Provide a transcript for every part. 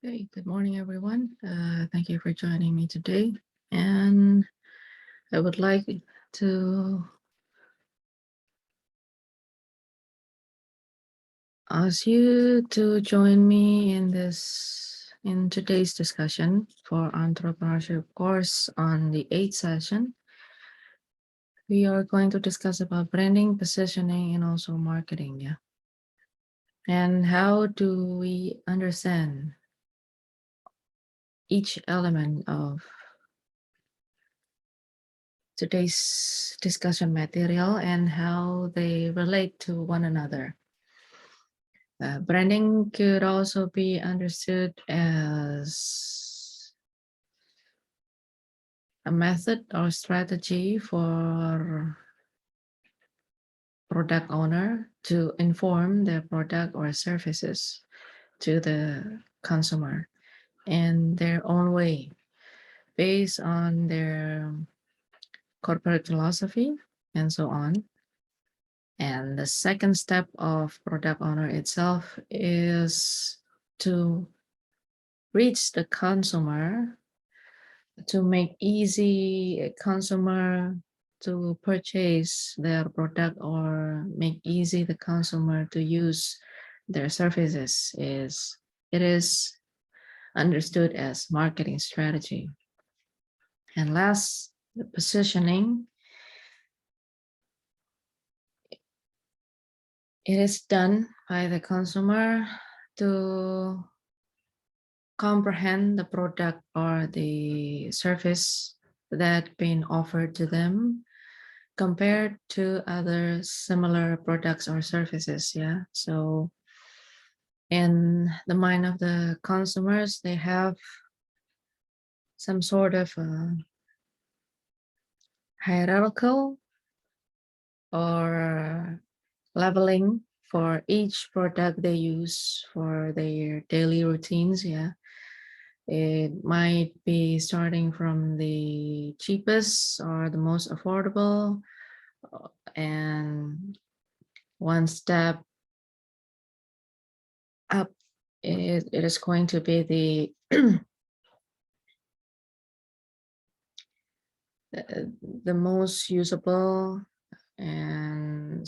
Hey, good morning, everyone. Thank you for joining me today. And I would like to ask you to join me in today's discussion for entrepreneurship course on the 8th session. We are going to discuss about branding, positioning, and also marketing. Yeah. And how do we understand each element of today's discussion material and how they relate to one another. Branding could also be understood as a method or strategy for product owner to inform their product or services to the consumer in their own way based on their corporate philosophy and so on. And the second step of product owner itself is to reach the consumer, to make easy a consumer to purchase their product or make easy the consumer to use their services. It is understood as marketing strategy. And last, the positioning. It is done by the consumer to comprehend the product or the service that been offered to them compared to other similar products or services. Yeah. So in the mind of the consumers, they have some sort of hierarchical or leveling for each product they use for their daily routines. Yeah. It might be starting from the cheapest or the most affordable, and one step up, it is going to be the most usable, and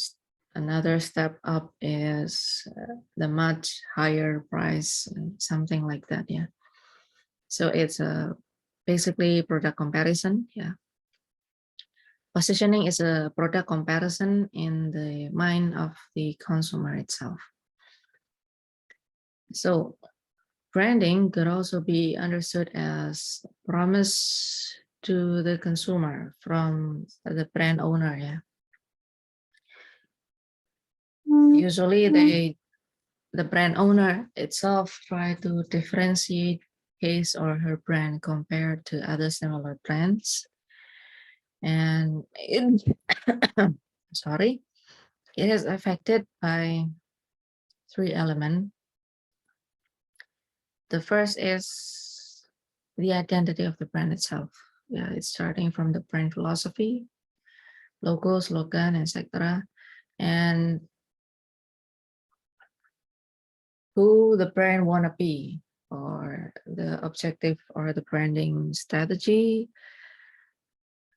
another step up is the much higher price, something like that. Yeah. So it's a basically product comparison. Yeah. Positioning is a product comparison in the mind of the consumer itself. So branding could also be understood as promise to the consumer from the brand owner. Yeah. Usually the brand owner itself try to differentiate his or her brand compared to other similar brands. And sorry, it is affected by three elements. The first is the identity of the brand itself. Yeah, it's starting from the brand philosophy, logo, slogan, etc. And who the brand want to be, or the objective or the branding strategy.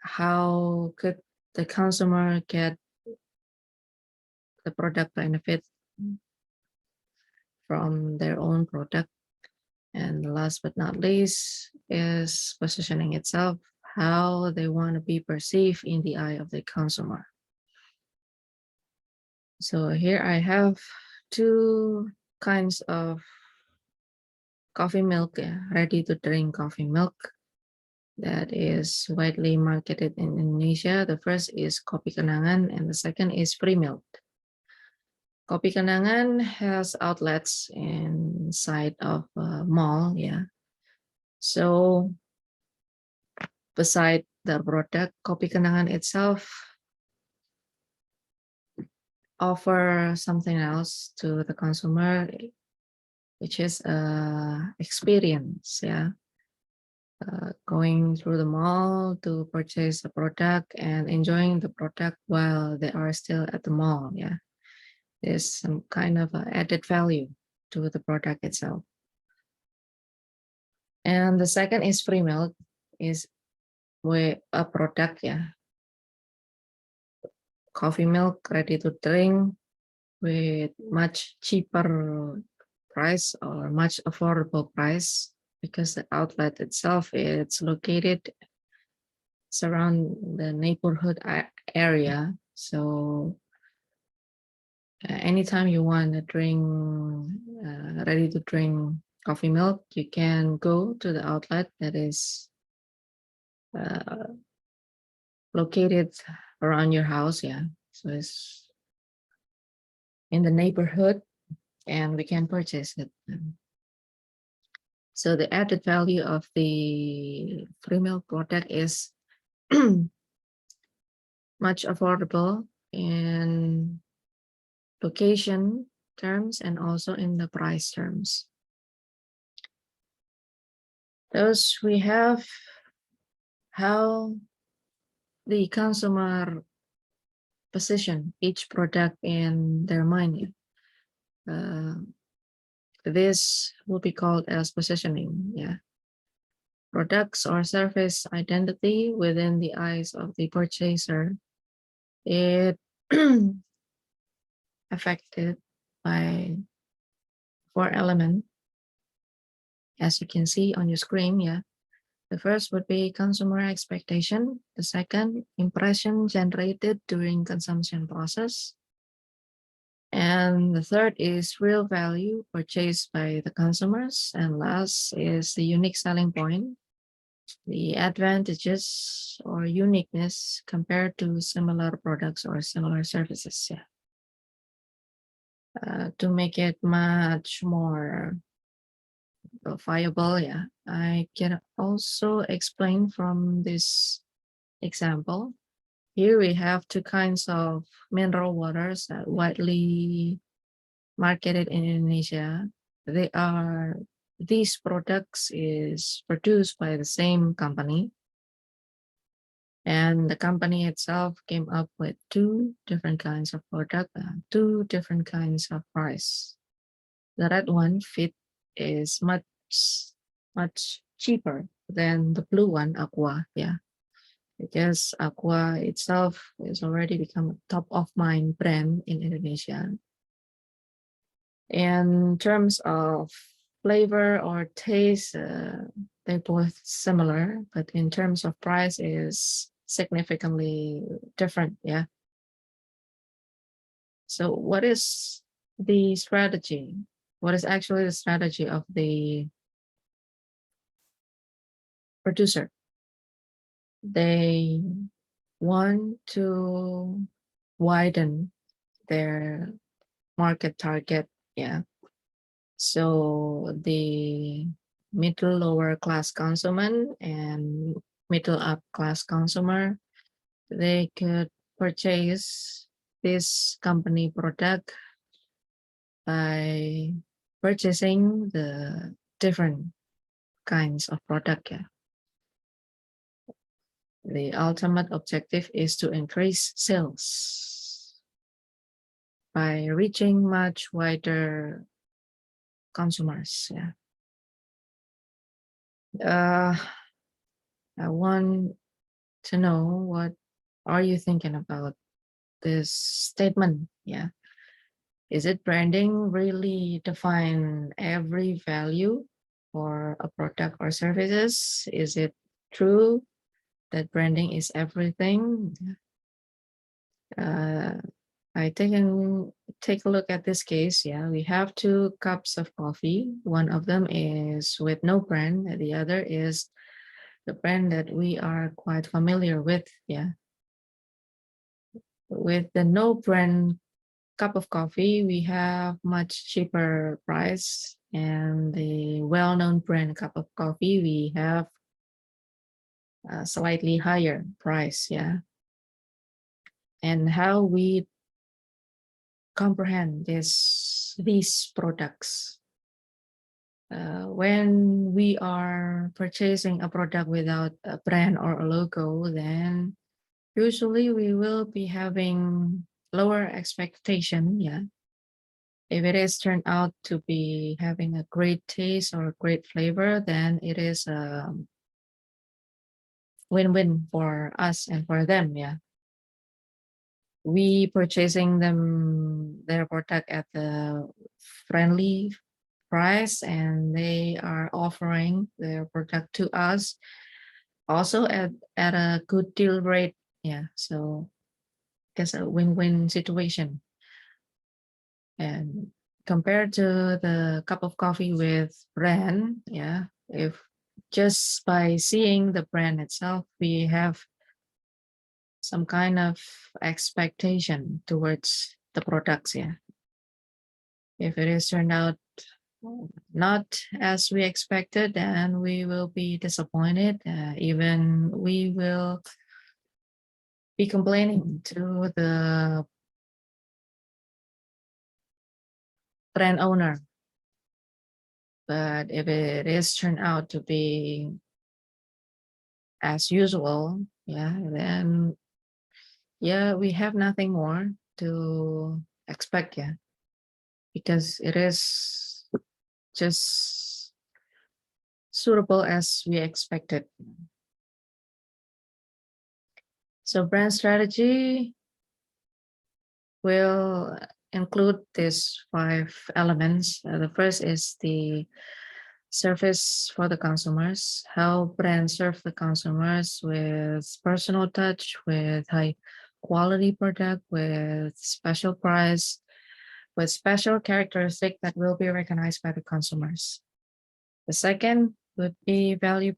How could the consumer get the product benefit from their own product? And last but not least is positioning itself, how they want to be perceived in the eye of the consumer. So here I have two kinds of coffee milk, ready to drink coffee milk that is widely marketed in Indonesia. The first is Kopi Kenangan and the second is Free Milk. Kopi Kenangan has outlets inside of a mall, yeah. So beside the product, Kopi Kenangan itself offer something else to the consumer, which is experience, yeah. Going through the mall to purchase a product and enjoying the product while they are still at the mall, yeah. There's some kind of added value to the product itself. And the second is free milk, is with a product, yeah, coffee milk ready to drink with much cheaper price or much affordable price, because the outlet itself it's located surround the neighborhood area. So anytime you want to drink ready to drink coffee milk, you can go to the outlet that is uh, located around your house. Yeah, so it's in the neighborhood, and we can purchase it. So the added value of the free milk product is much affordable in location terms and also in the price terms. Thus, we have how the consumer position each product in their mind. This will be called as positioning. Yeah, products or service identity within the eyes of the purchaser. It affected by four elements, as you can see on your screen. Yeah, the first would be consumer expectation. The second, impression generated during consumption process. And the third is real value purchased by the consumers. And last is the unique selling point, the advantages or uniqueness compared to similar products or similar services. Yeah. To make it much more viable, yeah, I can also explain from this example. Here we have two kinds of mineral waters that widely marketed in Indonesia. These products is produced by the same company, and the company itself came up with two different kinds of product, two different kinds of price. The red one, Fit, is much cheaper than the blue one, Aqua. Yeah, because Aqua itself is already become a top of mind brand in Indonesia. In terms of flavor or taste, they're both similar, but in terms of price is significantly different. Yeah. So what is the strategy? What is actually the strategy of the producer? They want to widen their market target. Yeah. So the middle lower class consumer and middle up class consumer, they could purchase this company product by purchasing the different kinds of product. Yeah. The ultimate objective is to increase sales by reaching much wider consumers. Yeah. I want to know, what are you thinking about this statement? Yeah. Is it branding really define every value for a product or services? Is it true that branding is everything? Uh, I take a look at this case. Yeah, we have two cups of coffee. One of them is with no brand, and the other is the brand that we are quite familiar with. Yeah, with the no brand cup of coffee, we have much cheaper price, and the well-known brand cup of coffee, we have a slightly higher price. Yeah, and how we comprehend these products. When we are purchasing a product without a brand or a logo, then usually we will be having lower expectation. Yeah, If it is turned out to be having a great taste or great flavor, then it is a win-win for us and for them. Yeah, we purchasing them their product at the friendly price, and they are offering their product to us also at a good deal rate. Yeah, so it's a win-win situation. And compared to the cup of coffee with brand, yeah, if just by seeing the brand itself, we have some kind of expectation towards the products. Yeah, if it is turned out not as we expected, then we will be disappointed. Even we will be complaining to the brand owner. But if it is turned out to be as usual, yeah, then yeah, we have nothing more to expect, yeah, because it is just suitable as we expected. So brand strategy will include these 5 elements. The first is the service for the consumers, how brands serve the consumers with personal touch, with high quality product, with special price, with special characteristic that will be recognized by the consumers. The second would be value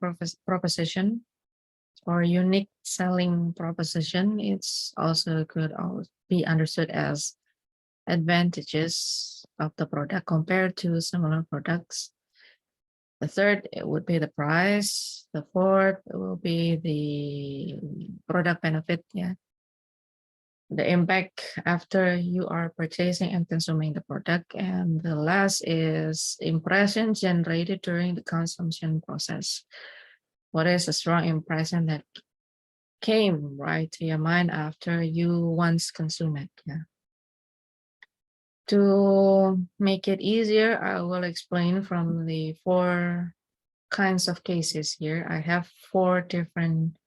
proposition or unique selling proposition. It's also could be understood as advantages of the product compared to similar products. The third, it would be the price. The fourth will be the product benefit. Yeah. The impact after you are purchasing and consuming the product. And the last is impression generated during the consumption process. What is a strong impression that came right to your mind after you once consume it? Yeah. To make it easier, I will explain from the 4 kinds of cases here. I have 4 different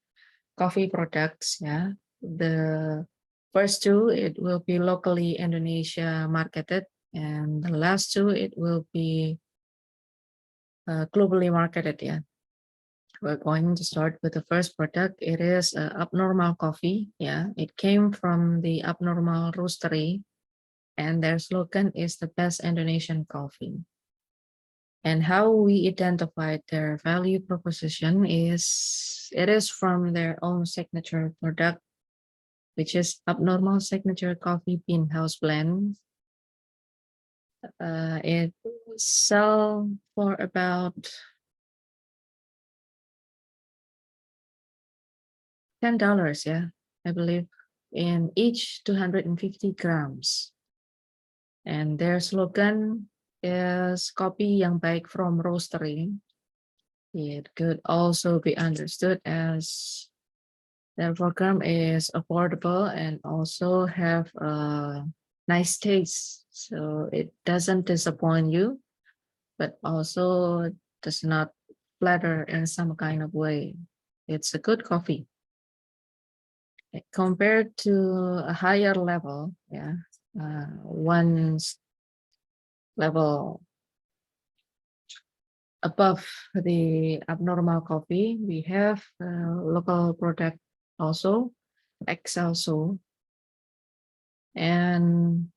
coffee products. Yeah. The first 2, it will be locally Indonesia marketed. And the last 2, it will be globally marketed. Yeah. We're going to start with the first product. It is Abnormal Coffee. Yeah. It came from the Abnormal Roastery. And their slogan is the best Indonesian coffee. And how we identified their value proposition is it is from their own signature product, which is Abnormal Signature Coffee Bean House Blend. It sell for about $10, yeah, I believe, in each 250 grams. And their slogan is Kopi yang baik from roastery. It could also be understood as their program is affordable and also have a nice taste. So it doesn't disappoint you, but also does not flatter in some kind of way. It's a good coffee. Compared to a higher level, yeah, one level above the Abnormal Coffee, we have local product also, Excelso. And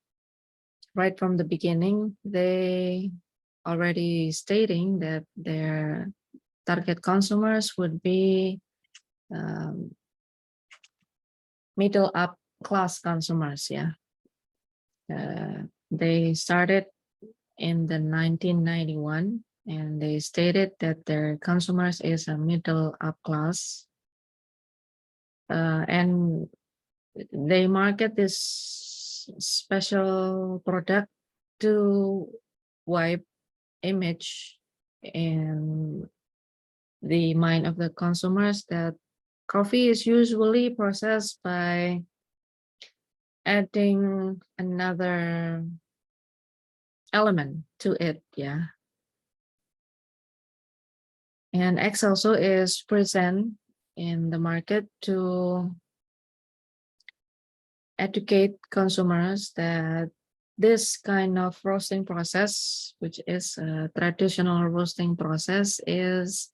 right from the beginning, they already stating that their target consumers would be um, middle up class consumers. Yeah, they started in the 1991, and they stated that their consumers is a middle up class, and they market this special product to wipe image in the mind of the consumers that coffee is usually processed by adding another element to it. Yeah. And X also is present in the market to educate consumers that this kind of roasting process, which is a traditional roasting process, is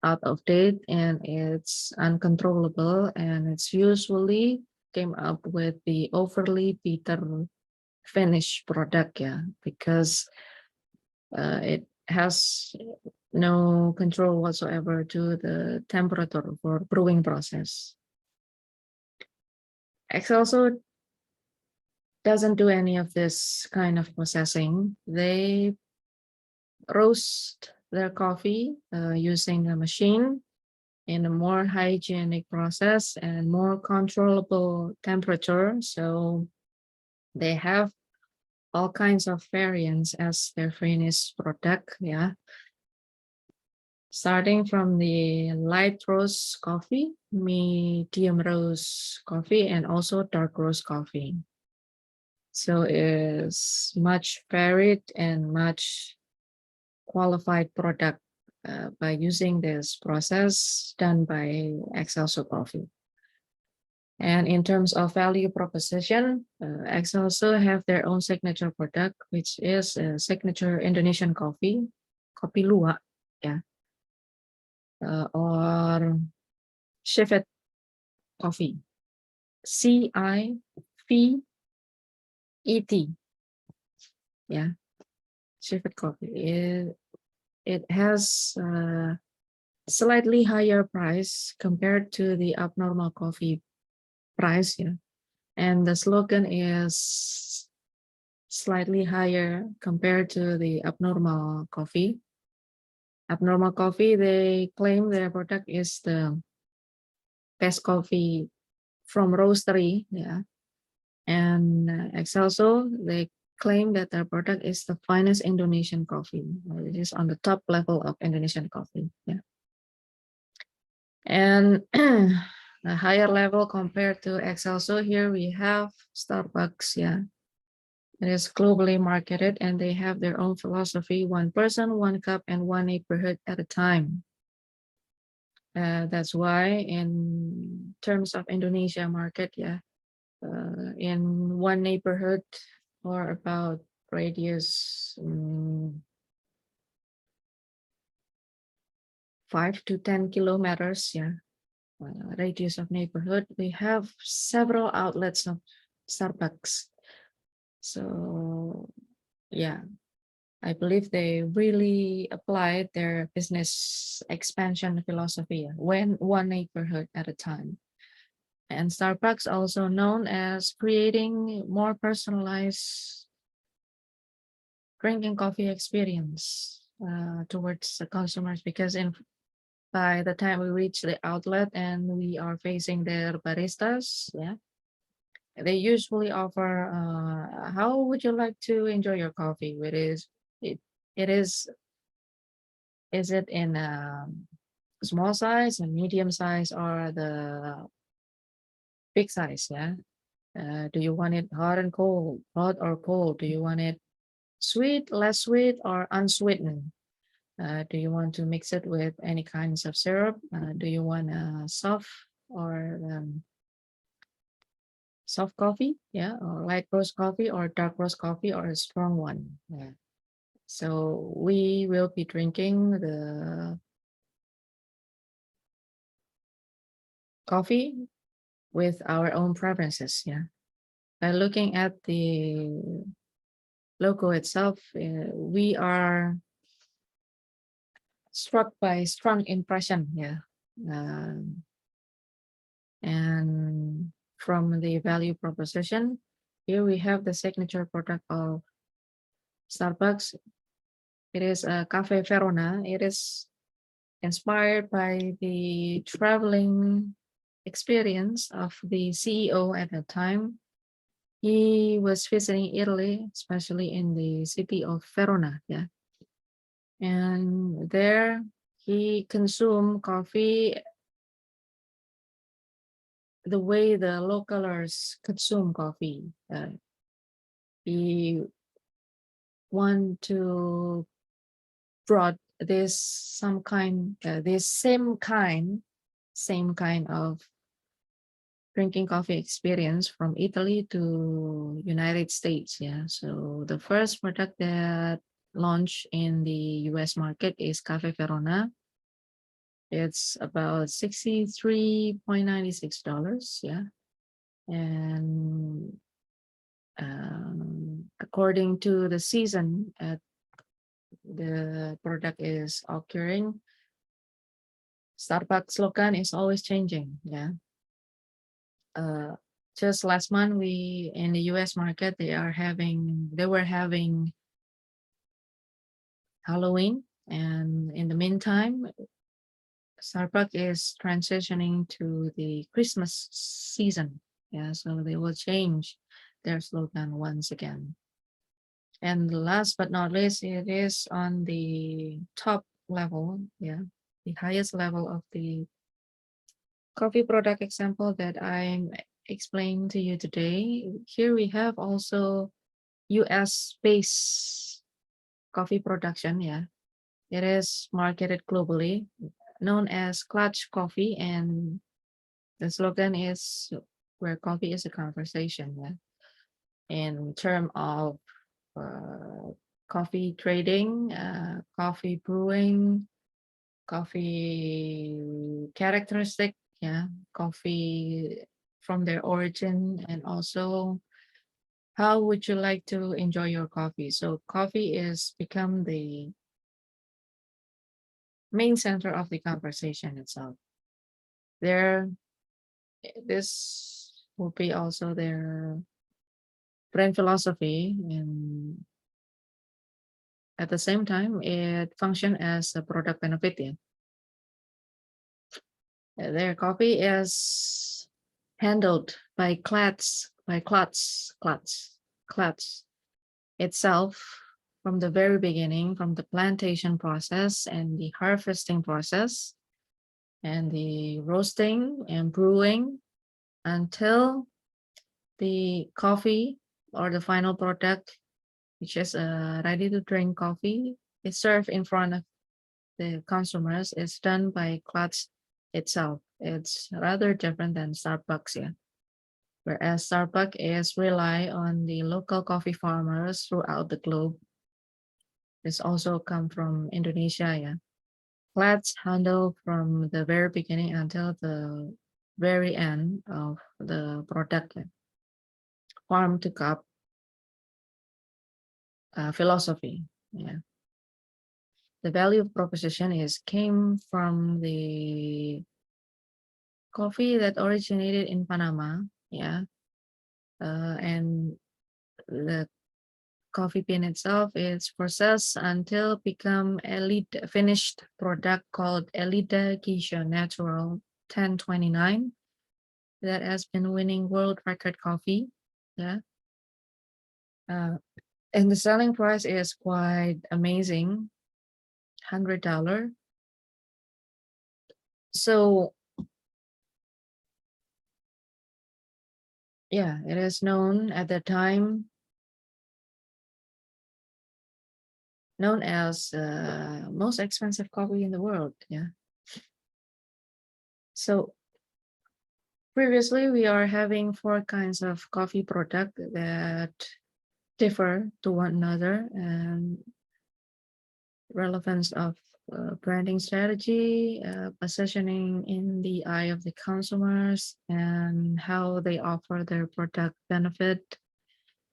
out of date and it's uncontrollable, and it's usually came up with the overly bitter finished product, yeah, because it has no control whatsoever to the temperature for brewing process. X also doesn't do any of this kind of processing. They roast their coffee using a machine in a more hygienic process and more controllable temperature. So they have all kinds of variants as their finished product. Yeah. Starting from the light roast coffee, medium roast coffee, and also dark roast coffee. So it's much varied and much qualified product by using this process done by Excelso Coffee. And in terms of value proposition, Excelso have their own signature product, which is a signature Indonesian coffee, kopi luwak, yeah, or Civet coffee, CIVET, yeah, Civet coffee. It has slightly higher price compared to the abnormal coffee price, yeah. And the slogan is slightly higher compared to the abnormal coffee. Abnormal coffee, they claim their product is the best coffee from roastery, yeah. And Excelso, they claim that their product is the finest Indonesian coffee. It is on the top level of Indonesian coffee, yeah. And a higher level compared to Excelso, here we have Starbucks, yeah. It is globally marketed and they have their own philosophy, one person, one cup, and one neighborhood at a time. That's why in terms of Indonesia market, yeah, in one neighborhood or about radius 5 to 10 kilometers, yeah, radius of neighborhood, we have several outlets of Starbucks. So yeah, I believe they really applied their business expansion philosophy when one neighborhood at a time. And Starbucks also known as creating more personalized drinking coffee experience towards the consumers, because by the time we reach the outlet and we are facing their baristas, yeah, they usually offer, how would you like to enjoy your coffee? It is it in a small size, a medium size, or the big size? Yeah. Do you want it hot and cold, hot or cold? Do you want it sweet, less sweet, or unsweetened? Do you want to mix it with any kinds of syrup? Do you want a soft or soft coffee? Yeah, or light roast coffee, or dark roast coffee, or a strong one? Yeah. So we will be drinking the coffee with our own preferences. Yeah. By looking at the logo itself, we are struck by strong impression. Yeah. Um, and from the value proposition, here we have the signature product of Starbucks. It is a Cafe Verona. It is inspired by the traveling experience of the CEO at the time. He was visiting Italy, especially in the city of Verona. Yeah. And there he consumed coffee the way the localers consume coffee. He want to brought this same kind of drinking coffee experience from Italy to United States. Yeah. So the first product that launched in the US market is Cafe Verona. It's about $63.96. Yeah. And according to the season the product is occurring, Starbucks slogan is always changing. Yeah. Uh, just last month, we in the U.S. market they were having Halloween, and in the meantime, Starbucks is transitioning to the Christmas season. Yeah, so they will change their slogan once again. And last but not least, it is on the top level. Yeah, the highest level of the coffee product example that I'm explaining to you today. Here we have also US based coffee production. Yeah, it is marketed globally, known as Clutch Coffee, and the slogan is where coffee is a conversation. Yeah, in term of uh, coffee trading, coffee brewing, coffee characteristic, yeah, coffee from their origin, and also how would you like to enjoy your coffee. So coffee is become the main center of the conversation itself. There, this will be also their brand philosophy, and at the same time it function as a product benefit. Yeah. Their coffee is handled by Klats itself from the very beginning, from the plantation process and the harvesting process and the roasting and brewing until the coffee or the final product, which is ready to drink coffee, is served in front of the consumers, is done by Klats itself. It's rather different than Starbucks, yeah. Whereas Starbucks is rely on the local coffee farmers throughout the globe. This also come from Indonesia, yeah. Let's handle from the very beginning until the very end of the product, yeah. Farm to cup philosophy. Yeah, the value proposition is came from the coffee that originated in Panama. Yeah, and the coffee bean itself is processed until become elite finished product called Elida Geisha Natural 1029 that has been winning world record coffee. Yeah. Uh, and the selling price is quite amazing, $100. So yeah, it is known at the time known as most expensive coffee in the world. Yeah. So previously we are having four kinds of coffee product that differ to one another, and relevance of branding strategy, positioning in the eye of the consumers, and how they offer their product benefit,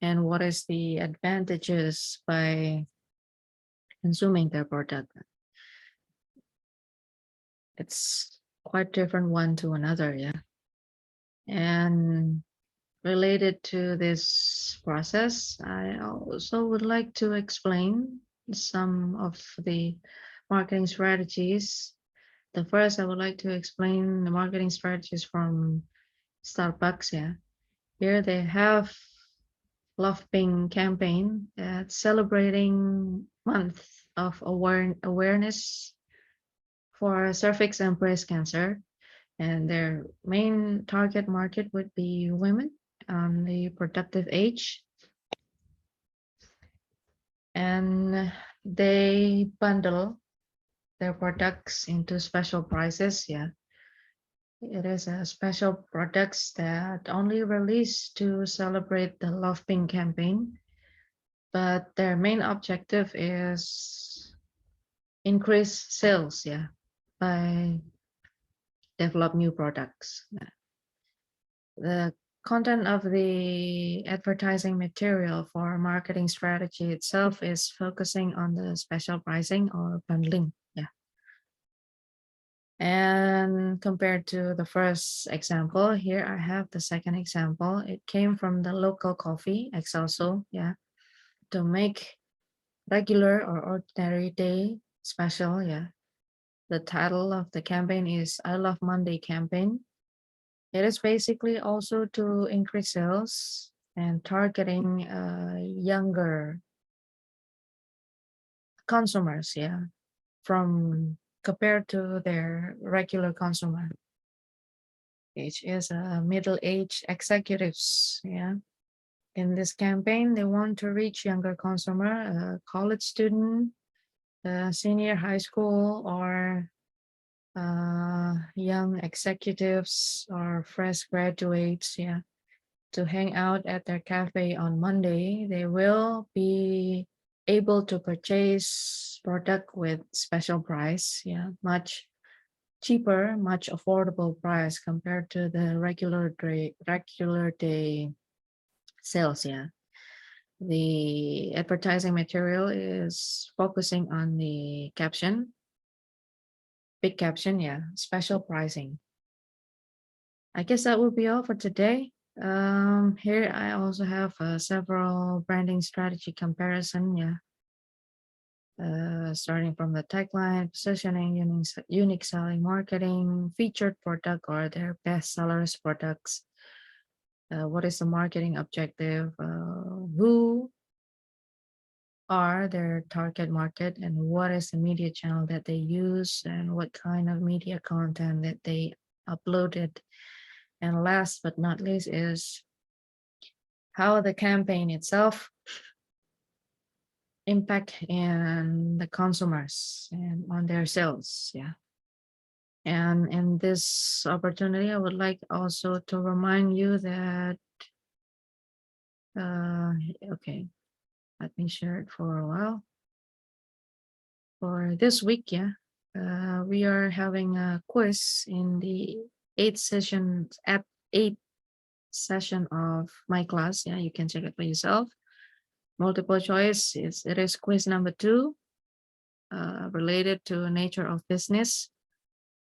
and what is the advantages by consuming their product. It's quite different one to another, yeah. And related to this process, I also would like to explain some of the marketing strategies. The first, I would like to explain the marketing strategies from Starbucks. Yeah, here they have Love Pink campaign that's celebrating month of awareness for cervix and breast cancer, and their main target market would be women on the productive age. and they bundle their products into special prices. Yeah, it is a special products that only released to celebrate the Love Pink campaign, but their main objective is increase sales. Yeah, by develop new products. Yeah. The content of the advertising material for marketing strategy itself is focusing on the special pricing or bundling. Yeah. And compared to the first example, here I have the second example. It came from the local coffee, Excelso. Yeah. To make regular or ordinary day special. Yeah. The title of the campaign is I Love Monday campaign. It is basically also to increase sales and targeting younger consumers, yeah, from compared to their regular consumer, which is middle-aged executives, yeah. In this campaign, they want to reach younger consumer, a college student, a senior high school, or young executives or fresh graduates, yeah, to hang out at their cafe on Monday. They will be able to purchase product with special price, yeah, much cheaper, much affordable price compared to the regular day sales, yeah. The advertising material is focusing on the caption, big caption, yeah, special pricing. I guess that will be all for today. Here I also have several branding strategy comparison. Yeah, starting from the tagline, positioning, unique selling, marketing, featured product or their best sellers products. What is the marketing objective? Who are their target market, and what is the media channel that they use, and what kind of media content that they uploaded. And last but not least is how the campaign itself impact in the consumers and on their sales. Yeah. And in this opportunity, I would like also to remind you that, uh, okay, let me share it for a while. For this week, yeah, we are having a quiz in the eighth session of my class. Yeah, you can check it for yourself. Multiple choice it is quiz number 2, related to nature of business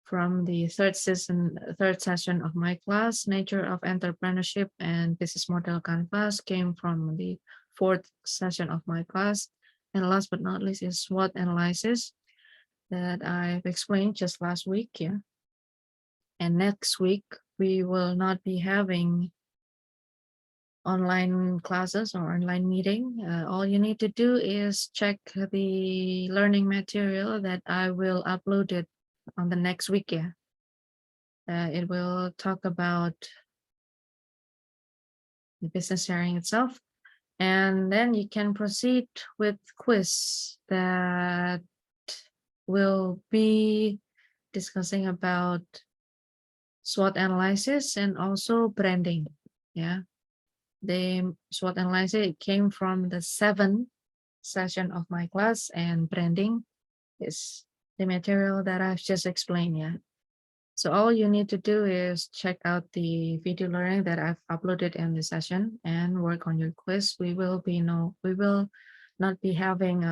from the third session of my class. Nature of entrepreneurship and business model canvas came from the fourth session of my class. And last but not least is SWOT analysis that I've explained just last week. Yeah. And next week we will not be having online classes or online meeting. All you need to do is check the learning material that I will upload it on the next week. Yeah. It will talk about the business sharing itself, and then you can proceed with quiz that will be discussing about SWOT analysis and also branding. Yeah, the SWOT analysis came from the 7th session of my class, and branding is the material that I've just explained. Yeah. So all you need to do is check out the video learning that I've uploaded in the session and work on your quiz. We will not be having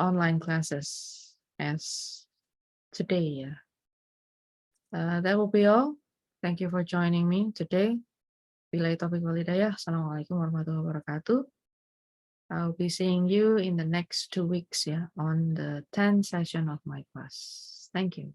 online classes as today. Yeah. That will be all. Thank you for joining me today. Billahi taufiq wal hidayah. Assalamualaikum warahmatullahi wabarakatuh. I'll be seeing you in the next 2 weeks, yeah, on the 10th session of my class. Thank you.